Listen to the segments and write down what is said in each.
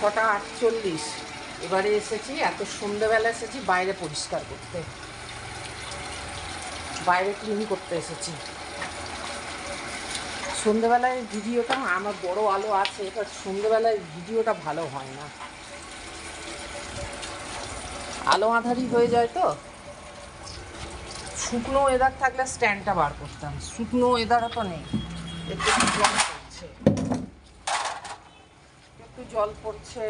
6:48। এবারে এসেছি, এত সন্ধ্যেবেলা এসেছি বাইরে পরিষ্কার করতে, বাইরে ক্লিন করতে এসেছি। সন্ধ্যেবেলায় ভিডিওটা আমার বড় আলো আছে, এবার সন্ধ্যেবেলায় ভিডিওটা ভালো হয় না, আলো আঁধারি হয়ে যায় তো। শুকনো ওয়েদার থাকলে স্ট্যান্ডটা বার করতাম, শুকনো ওয়েদারও তো নেই। একটু জল পড়ছে, একটু জল পড়ছে।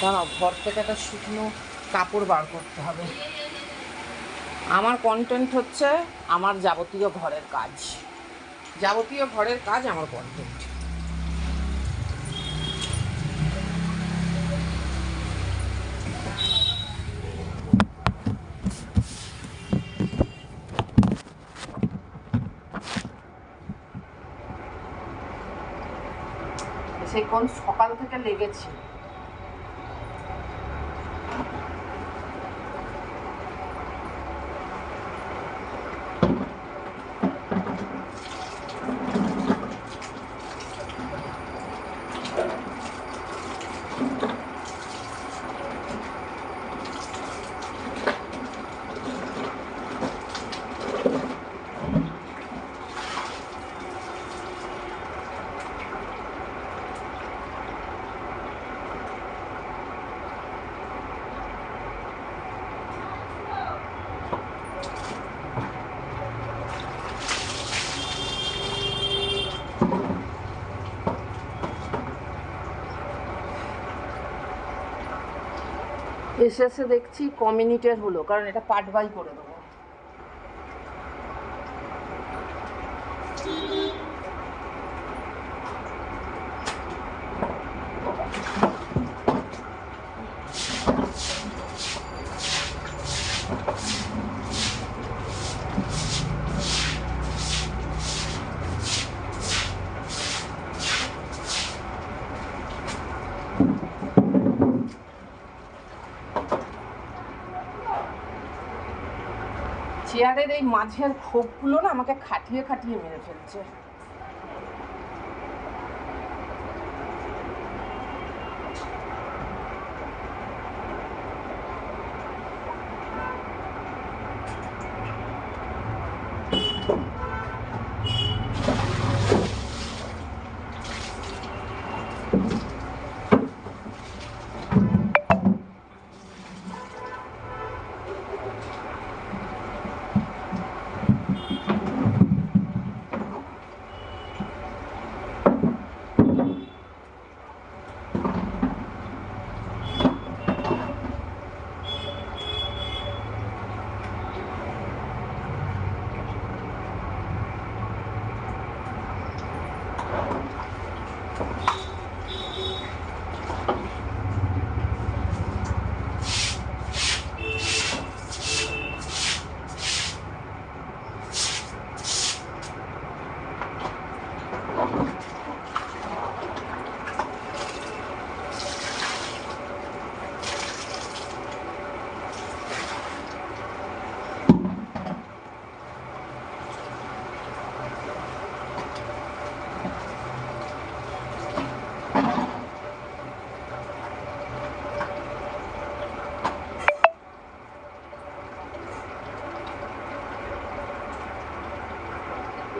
দাঁড়াও, ঘর থেকে একটা শুকনো কাপড় বার করতে হবে। আমার কন্টেন্ট হচ্ছে আমার যাবতীয় ঘরের কাজ, যাবতীয় ঘরের কাজ আমার কন্টেন্ট। সেই কোন সকাল থেকে লেগেছি। এসে দেখছি কমিউনিটির হলো, কারণ এটা পার্ট বাই করে দেবো। চেয়ারের এই মাঝের খোপগুলো না আমাকে খাটিয়ে খাটিয়ে মেরে ফেলছে।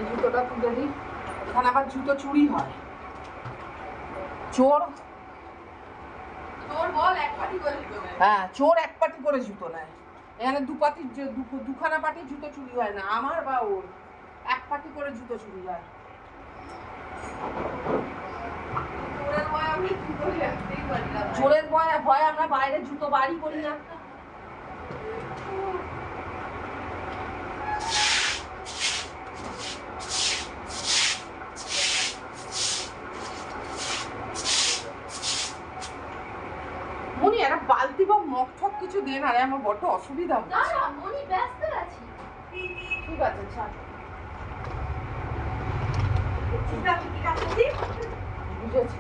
জুতোটা তুলে দিই, এখানে আবার জুতো চুরি হয়। চোর বল এক পাটি করে জুতো নেয়। হ্যাঁ, চোর এক পাটি করে জুতো নেয়। এখানে দুখানা পাটি জুতো চুরি হয় না, আমার বা ওর এক পাটি করে জুতো চুরি হয়। চোরের ভয় আমরা বাইরে জুতো বাড়ি করি না। মনি একটা বালতি বা মগ ঠক কিছু দে না রে, আমার বড্ড অসুবিধা হচ্ছে। মনি ব্যস্ত আছি। ঠিক আছে, ছাড়। বুঝেছি।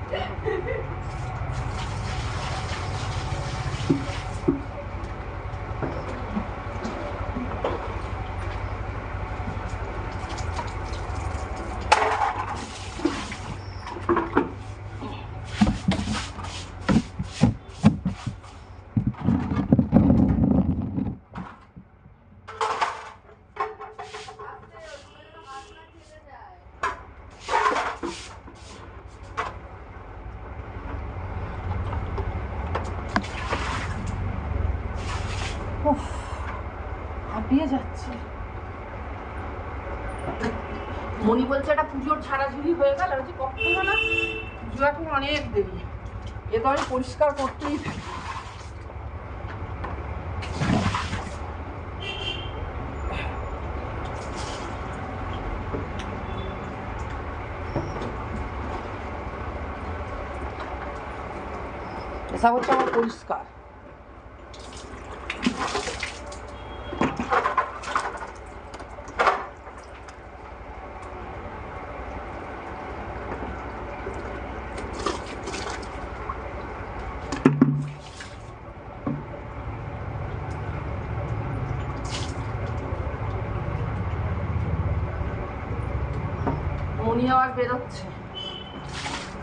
মনি বলছে এটা পুজোর ঝাড়াঝুড়ি হয়ে গেল, যে কখনো না, পুজো এখন অনেক দেরি, এ তো আমি পরিষ্কার করতেই থাকি। এসব হচ্ছে আমার পরিষ্কার। মনি আবার বেরোচ্ছে,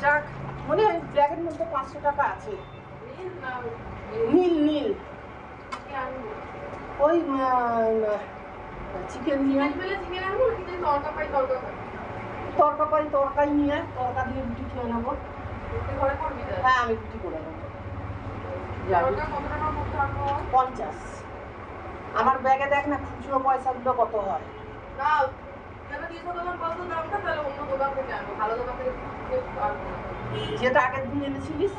যাক। মনে হয় ব্যাগের মধ্যে 500 টাকা আছে। নীল নীল, ওই চিকেন নিয়ে তরকা পাই, তরকারি নিয়ে তরকা দিয়ে রুটি খেয়ে নেবো। হ্যাঁ আমি রুটি করে নেবো। 50। আমার ব্যাগে দেখ না খুচরো পয়সাগুলো কত হয়। যেটা আগের দিন এনেছিলিস,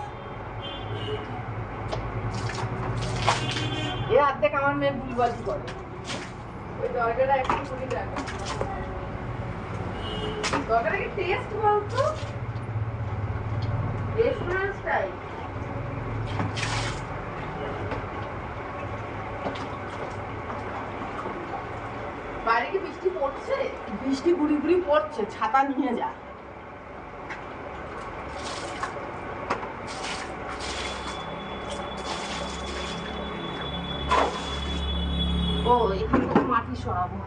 এ অর্ধেক আমার মেয়ে ভুলবাজি করে। ওই তরকারিটা একটু কুড়ি টাকা। তরকারিটা কি টেস্ট বলতো, রেস্টুরেন্ট স্টাইল। বাইরে কি বৃষ্টি পড়ছে? বৃষ্টি গুড়ি গুড়ি পড়ছে, ছাতা নিয়ে যা। ও এখান থেকে মাটি সরাবো।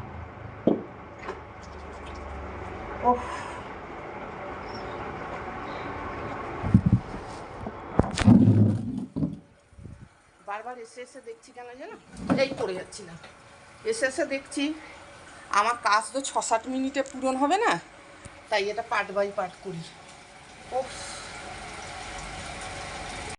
ওহ, বারবার এসে এসে দেখছি কেন জানো, এই পড়ে যাচ্ছি না, এসে এসে দেখছি আমার কাজ তো 6-7 মিনিটে পূরণ হবে না, তাই এটা পার্ট বাই পার্ট করি। ওহ